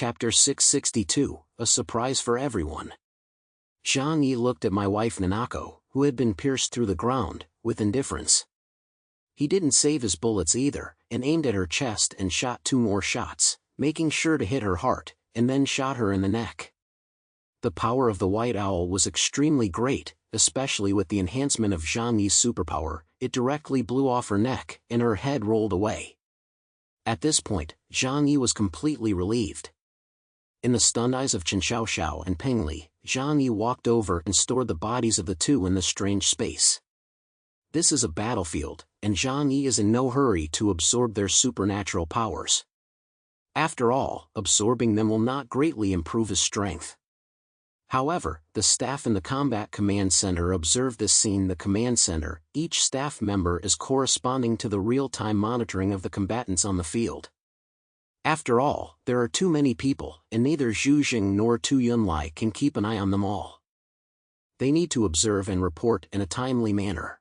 Chapter 662, A Surprise for Everyone. Jangi looked at my wife Nanako, who had been pierced through the ground, with indifference. He didn't save his bullets either, and aimed at her chest and shot 2 more shots, making sure to hit her heart, and then shot her in the neck. The power of the White Owl was extremely great, especially with the enhancement of Zhangyi's superpower. It directly blew off her neck, and her head rolled away. At this point, Zhangyi was completely relieved. In the stunned eyes of Chen Xiaoxiao and Peng Li, Zhangyi walked over and stored the bodies of the 2 in the strange space. This is a battlefield, and Zhangyi is in no hurry to absorb their supernatural powers. After all, absorbing them will not greatly improve his strength. However, the staff in the Combat Command Center observed this scene. The Command Center, each staff member is corresponding to the real-time monitoring of the combatants on the field. After all, there are too many people, and neither Zhu Jing nor Tu Yunlai can keep an eye on them all. They need to observe and report in a timely manner.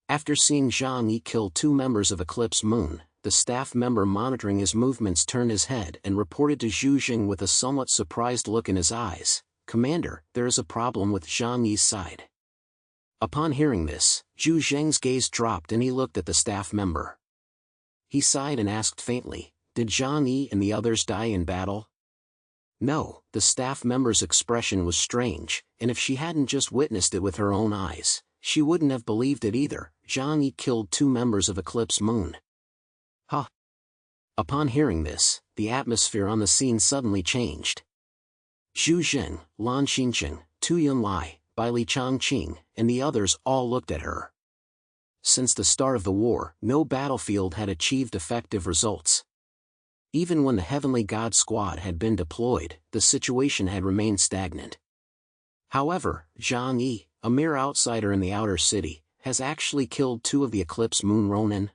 After seeing Zhang Yi kill 2 members of Eclipse Moon, the staff member monitoring his movements turned his head and reported to Zhu Jing with a somewhat surprised look in his eyes, "Commander, there is a problem with Zhang Yi's side." Upon hearing this, Zhu Jing's gaze dropped and he looked at the staff member. He sighed and asked faintly, "Did Zhang Yi and the others die in battle?" No, the staff member's expression was strange, and if she hadn't just witnessed it with her own eyes, she wouldn't have believed it either. Zhang Yi killed 2 members of Eclipse Moon. Huh. Upon hearing this, the atmosphere on the scene suddenly changed. Zhu Jing, Lan Xinqing, Tu Yunlai, Bai Li Changqing, and the others all looked at her. Since the start of the war, no battlefield had achieved effective results. Even when the Heavenly God Squad had been deployed, the situation had remained stagnant. However, Zhang Yi, a mere outsider in the outer city, has actually killed 2 of the Eclipse Moon Ronin.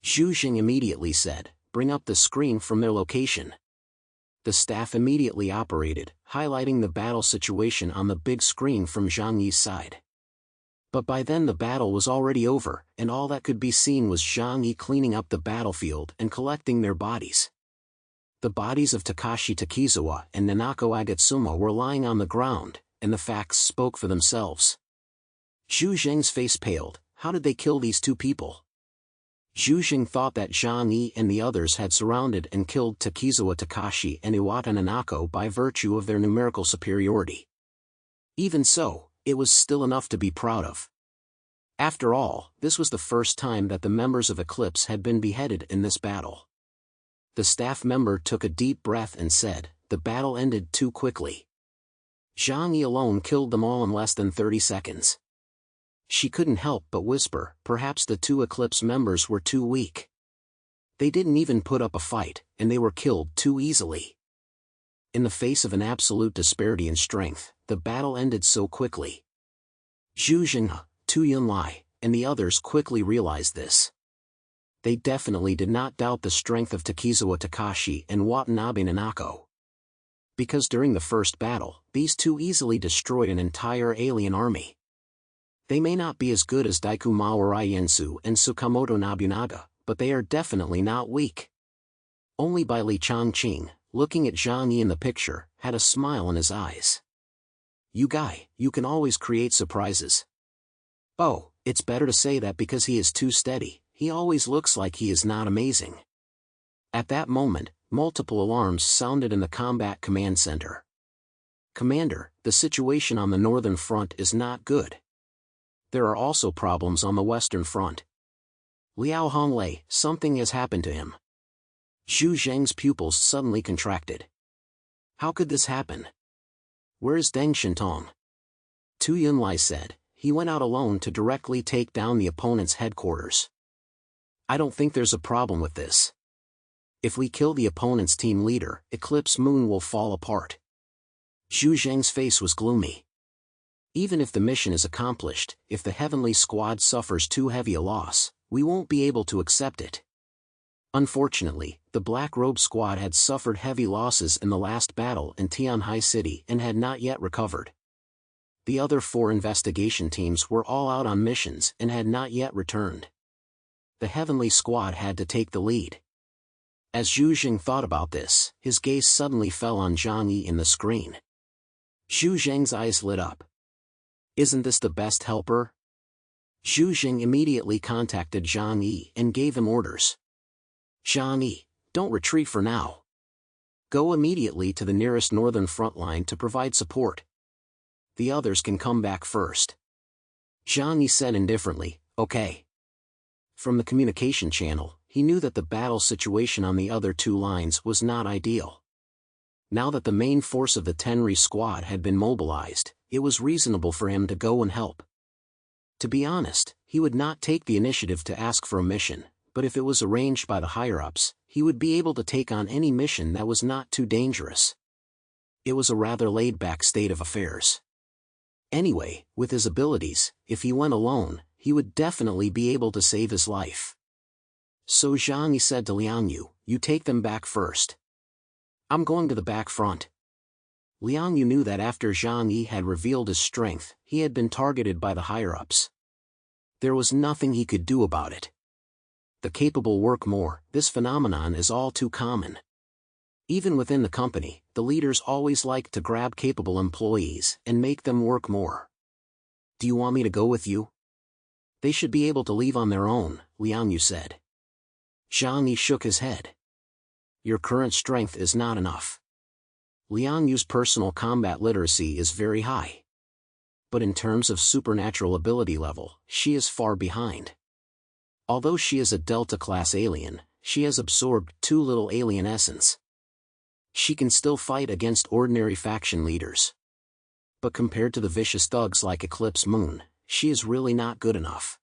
Zhu Jing immediately said, "Bring up the screen from their location." The staff immediately operated, highlighting the battle situation on the big screen from Zhang Yi's side. But by then the battle was already over, and all that could be seen was Zhang Yi cleaning up the battlefield and collecting their bodies. The bodies of Takashi Takizawa and Nanako Agatsuma were lying on the ground, and the facts spoke for themselves. Zhu Jing's face paled. How did they kill these 2 people? Zhu Jing thought that Zhang Yi and the others had surrounded and killed Takizawa Takashi and Iwata Nanako by virtue of their numerical superiority. Even so, it was still enough to be proud of. After all, this was the first time that the members of Eclipse had been beheaded in this battle. The staff member took a deep breath and said, "The battle ended too quickly. Zhang Yi alone killed them all in less than 30 seconds. She couldn't help but whisper, perhaps the 2 Eclipse members were too weak. They didn't even put up a fight, and they were killed too easily. In the face of an absolute disparity in strength, the battle ended so quickly. Zhu Jing, Tu Yunlai, and the others quickly realized this. They definitely did not doubt the strength of Takizawa Takashi and Watanabe Nanako. Because during the first battle, these 2 easily destroyed an entire alien army. They may not be as good as Daiku Mawarai Yensu and Tsukamoto Nobunaga, but they are definitely not weak. Only Bai Li Changqing, looking at Zhang Yi in the picture, had a smile in his eyes. "You guy, you can always create surprises." "Oh, it's better to say that because he is too steady, he always looks like he is not amazing." At that moment, multiple alarms sounded in the Combat Command Center. "Commander, the situation on the northern front is not good. There are also problems on the western front. Liao Honglei, something has happened to him." Zhu Zheng's pupils suddenly contracted. "How could this happen? Where is Deng Shentong?" Tu Yunlai said, "He went out alone to directly take down the opponent's headquarters. I don't think there's a problem with this. If we kill the opponent's team leader, Eclipse Moon will fall apart." Zhu Zheng's face was gloomy. "Even if the mission is accomplished, if the Heavenly Squad suffers too heavy a loss, we won't be able to accept it." Unfortunately, the Black Robe Squad had suffered heavy losses in the last battle in Tianhai City and had not yet recovered. The other 4 investigation teams were all out on missions and had not yet returned. The Heavenly Squad had to take the lead. As Zhu Jing thought about this, his gaze suddenly fell on Jangi in the screen. Zhu Jing's eyes lit up. Isn't this the best helper? Zhu Jing immediately contacted Jangi and gave him orders. Jangi, don't retreat for now. Go immediately to the nearest northern front line to provide support. The others can come back first. Jangi said indifferently, okay. From the communication channel, he knew that the battle situation on the other two lines was not ideal. Now that the main force of the Tenri squad had been mobilized, it was reasonable for him to go and help. To be honest, he would not take the initiative to ask for a mission, but if it was arranged by the higher-ups, he would be able to take on any mission that was not too dangerous. It was a rather laid-back state of affairs. Anyway, with his abilities, if he went alone, he would definitely be able to save his life. So Zhang said to Liang Yu, you take them back first. I'm going to the back front. Liang Yu knew that after Zhang Yi had revealed his strength, he had been targeted by the higher-ups. There was nothing he could do about it. The capable work more, this phenomenon is all too common. Even within the company, the leaders always like to grab capable employees and make them work more. Do you want me to go with you? They should be able to leave on their own, Liang Yu said. Zhang Yi shook his head. Your current strength is not enough. Liang Yu's personal combat literacy is very high. But in terms of supernatural ability level, she is far behind. Although she is a Delta-class alien, she has absorbed too little alien essence. She can still fight against ordinary faction leaders. But compared to the vicious thugs like Eclipse Moon, she is really not good enough.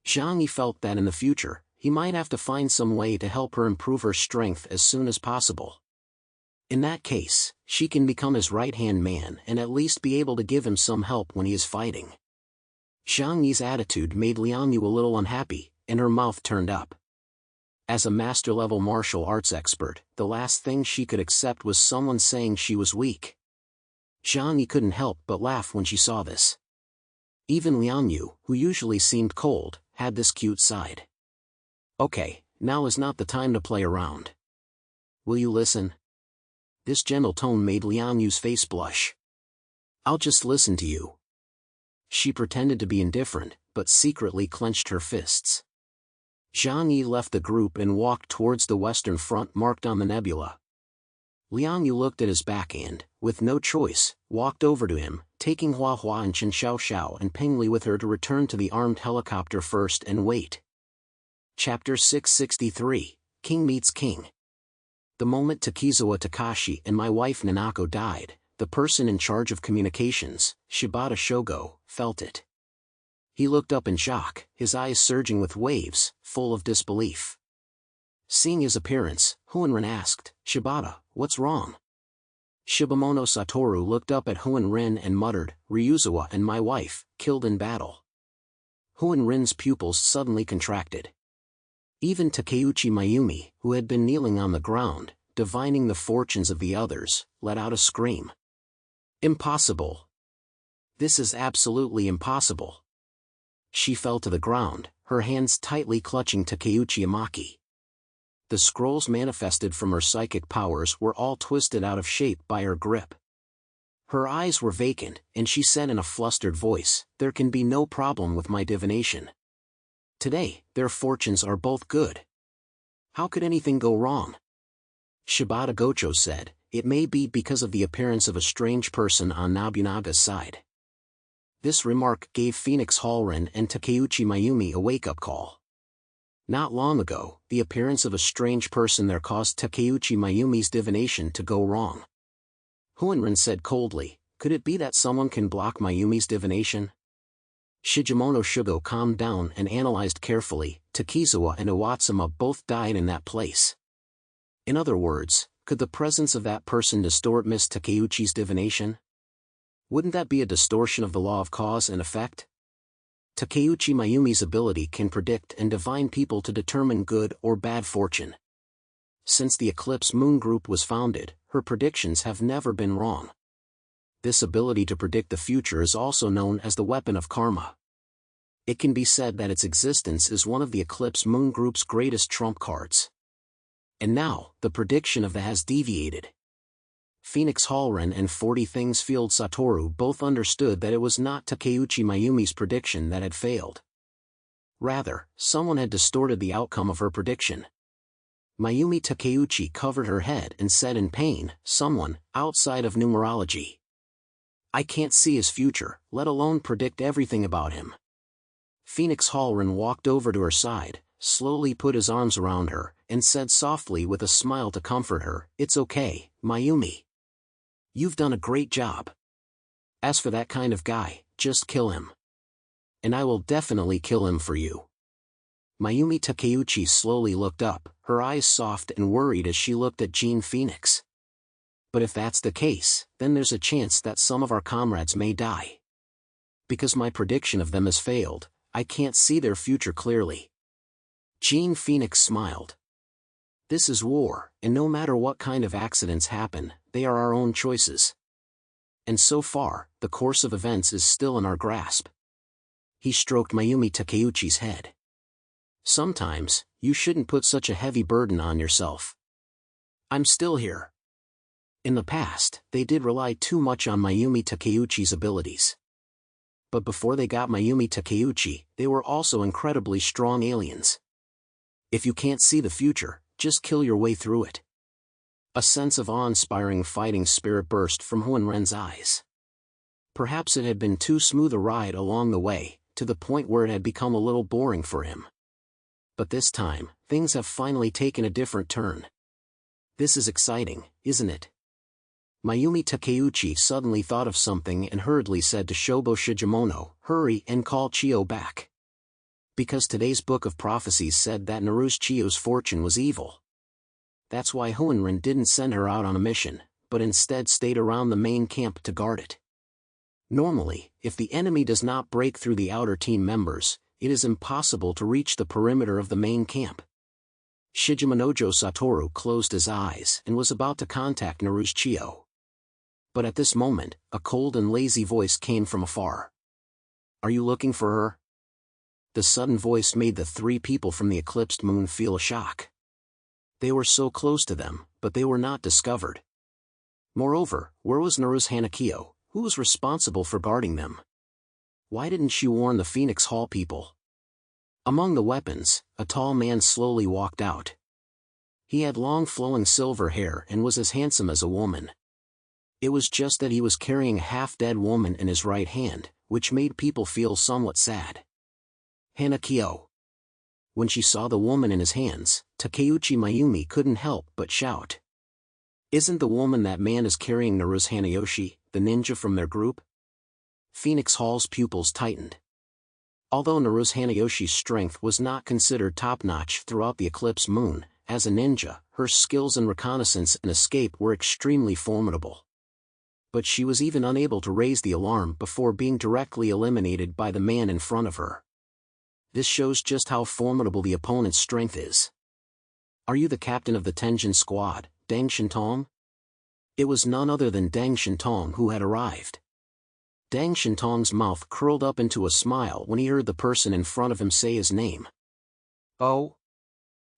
Zhang Yi felt that in the future, he might have to find some way to help her improve her strength as soon as possible. In that case, she can become his right-hand man and at least be able to give him some help when he is fighting. Zhang Yi's attitude made Liang Yu a little unhappy, and her mouth turned up. As a master-level martial arts expert, the last thing she could accept was someone saying she was weak. Zhang Yi couldn't help but laugh when she saw this. Even Liang Yu, who usually seemed cold, had this cute side. Okay, now is not the time to play around. Will you listen? This gentle tone made Liang Yu's face blush. I'll just listen to you. She pretended to be indifferent, but secretly clenched her fists. Zhang Yi left the group and walked towards the western front marked on the nebula. Liang Yu looked at his back and, with no choice, walked over to him, taking Hua Hua and Chen Xiao and Peng Li with her to return to the armed helicopter first and wait. Chapter 663, King Meets King. The moment Takizawa Takashi and my wife Nanako died, the person in charge of communications, Shibata Shogo, felt it. He looked up in shock, his eyes surging with waves, full of disbelief. Seeing his appearance, Huinren asked, Shibata, what's wrong? Shibamono Satoru looked up at Huinren and muttered, Ryuzawa and my wife, killed in battle. Huinren's pupils suddenly contracted. Even Takeuchi Mayumi, who had been kneeling on the ground, divining the fortunes of the others, let out a scream. Impossible. This is absolutely impossible. She fell to the ground, her hands tightly clutching Takeuchi Amaki. The scrolls manifested from her psychic powers were all twisted out of shape by her grip. Her eyes were vacant, and she said in a flustered voice, there can be no problem with my divination. Today, their fortunes are both good. How could anything go wrong? Shibata Gocho said, it may be because of the appearance of a strange person on Nobunaga's side. This remark gave Phoenix Hallren and Takeuchi Mayumi a wake-up call. Not long ago, the appearance of a strange person there caused Takeuchi Mayumi's divination to go wrong. Huinren said coldly, could it be that someone can block Mayumi's divination? Shigemono Shugo calmed down and analyzed carefully, Takizawa and Iwatsuma both died in that place. In other words, could the presence of that person distort Miss Takeuchi's divination? Wouldn't that be a distortion of the law of cause and effect? Takeuchi Mayumi's ability can predict and divine people to determine good or bad fortune. Since the Eclipse Moon Group was founded, her predictions have never been wrong. This ability to predict the future is also known as the weapon of karma. It can be said that its existence is one of the Eclipse Moon Group's greatest trump cards. And now, the prediction of the has deviated. Phoenix Hallren and 40 Things Field Satoru both understood that it was not Takeuchi Mayumi's prediction that had failed. Rather, someone had distorted the outcome of her prediction. Mayumi Takeuchi covered her head and said in pain, "Someone, outside of numerology. I can't see his future, let alone predict everything about him." Phoenix Hallren walked over to her side, slowly put his arms around her, and said softly with a smile to comfort her, "It's okay, Mayumi. You've done a great job. As for that kind of guy, just kill him. And I will definitely kill him for you." Mayumi Takeuchi slowly looked up, her eyes soft and worried as she looked at Jean Phoenix. "But if that's the case, then there's a chance that some of our comrades may die. Because my prediction of them has failed, I can't see their future clearly." Jean Phoenix smiled. "This is war, and no matter what kind of accidents happen, they are our own choices. And so far, the course of events is still in our grasp." He stroked Mayumi Takeuchi's head. "Sometimes, you shouldn't put such a heavy burden on yourself. I'm still here." In the past, they did rely too much on Mayumi Takeuchi's abilities. But before they got Mayumi Takeuchi, they were also incredibly strong aliens. If you can't see the future, just kill your way through it. A sense of awe-inspiring fighting spirit burst from Hohenren's eyes. Perhaps it had been too smooth a ride along the way, to the point where it had become a little boring for him. But this time, things have finally taken a different turn. This is exciting, isn't it? Mayumi Takeuchi suddenly thought of something and hurriedly said to Shobo Shigemono, "Hurry and call Chiyo back. Because today's book of prophecies said that Naru's Chiyo's fortune was evil. That's why Hohenren didn't send her out on a mission, but instead stayed around the main camp to guard it. Normally, if the enemy does not break through the outer team members, it is impossible to reach the perimeter of the main camp." Shigemonojo Satoru closed his eyes and was about to contact Naru's Chiyo. But at this moment, a cold and lazy voice came from afar. "Are you looking for her?" The sudden voice made the three people from the Eclipsed Moon feel a shock. They were so close to them, but they were not discovered. Moreover, where was Naru's Hanakyo, who was responsible for guarding them? Why didn't she warn the Phoenix Hall people? Among the weapons, a tall man slowly walked out. He had long flowing silver hair and was as handsome as a woman. It was just that he was carrying a half-dead woman in his right hand, which made people feel somewhat sad. Hanakyo. When she saw the woman in his hands, Takeuchi Mayumi couldn't help but shout. "Isn't the woman that man is carrying Naru's Hanayoshi, the ninja from their group?" Phoenix Hall's pupils tightened. Although Naru's Hanayoshi's strength was not considered top-notch throughout the Eclipse Moon, as a ninja, her skills in reconnaissance and escape were extremely formidable. But she was even unable to raise the alarm before being directly eliminated by the man in front of her. This shows just how formidable the opponent's strength is. "Are you the captain of the Tenjin squad, Deng Shentong?" It was none other than Deng Shentong who had arrived. Deng Shentong's mouth curled up into a smile when he heard the person in front of him say his name. "Oh?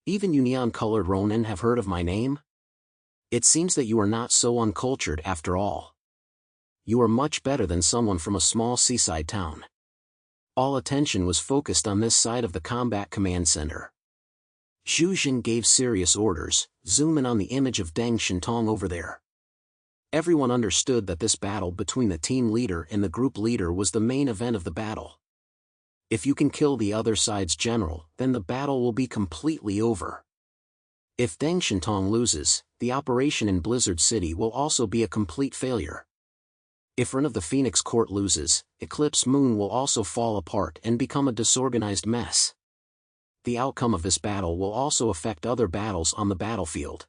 Even you neon-colored Ronin have heard of my name? It seems that you are not so uncultured after all. You are much better than someone from a small seaside town." All attention was focused on this side of the combat command center. Zhu Jin gave serious orders, "Zoom in on the image of Deng Shentong over there." Everyone understood that this battle between the team leader and the group leader was the main event of the battle. If you can kill the other side's general, then the battle will be completely over. If Deng Shentong loses, the operation in Blizzard City will also be a complete failure. If Ren of the Phoenix Court loses, Eclipse Moon will also fall apart and become a disorganized mess. The outcome of this battle will also affect other battles on the battlefield.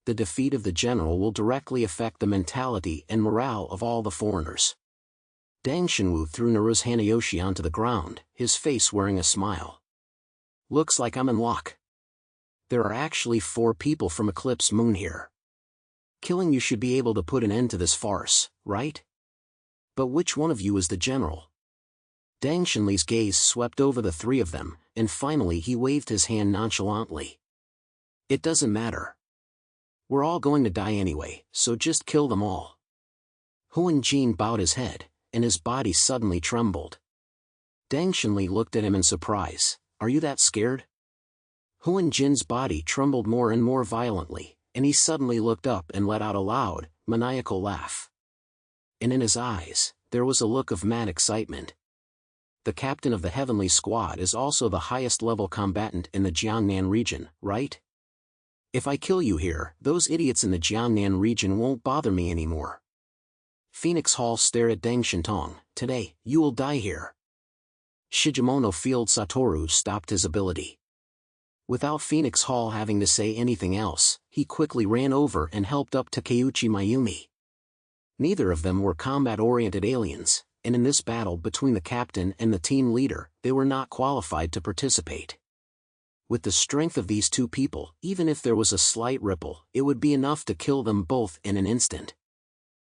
The defeat of the general will directly affect the mentality and morale of all the foreigners. Deng Shenwu threw Naru's Hanayoshi onto the ground, his face wearing a smile. "Looks like I'm in luck. There are actually 4 people from Eclipse Moon here. Killing you should be able to put an end to this farce, right? But which one of you is the general?" Deng Shenli's gaze swept over the 3 of them, and finally he waved his hand nonchalantly. It doesn't matter. We're all going to die anyway, so just kill them all. Huan Jin bowed his head, and his body suddenly trembled. Deng Xinli looked at him in surprise. Are you that scared? Huan Jin's body trembled more and more violently, and he suddenly looked up and let out a loud, maniacal laugh. And in his eyes, there was a look of mad excitement. The captain of the Heavenly Squad is also the highest-level combatant in the Jiangnan region, right? If I kill you here, those idiots in the Jiangnan region won't bother me anymore. Phoenix Hall stared at Deng Shentong. Today, you will die here. Shigemono Field Satoru stopped his ability. Without Phoenix Hall having to say anything else, he quickly ran over and helped up Takeuchi Mayumi. Neither of them were combat-oriented aliens, and in this battle between the captain and the team leader, they were not qualified to participate. With the strength of these two people, even if there was a slight ripple, it would be enough to kill them both in an instant.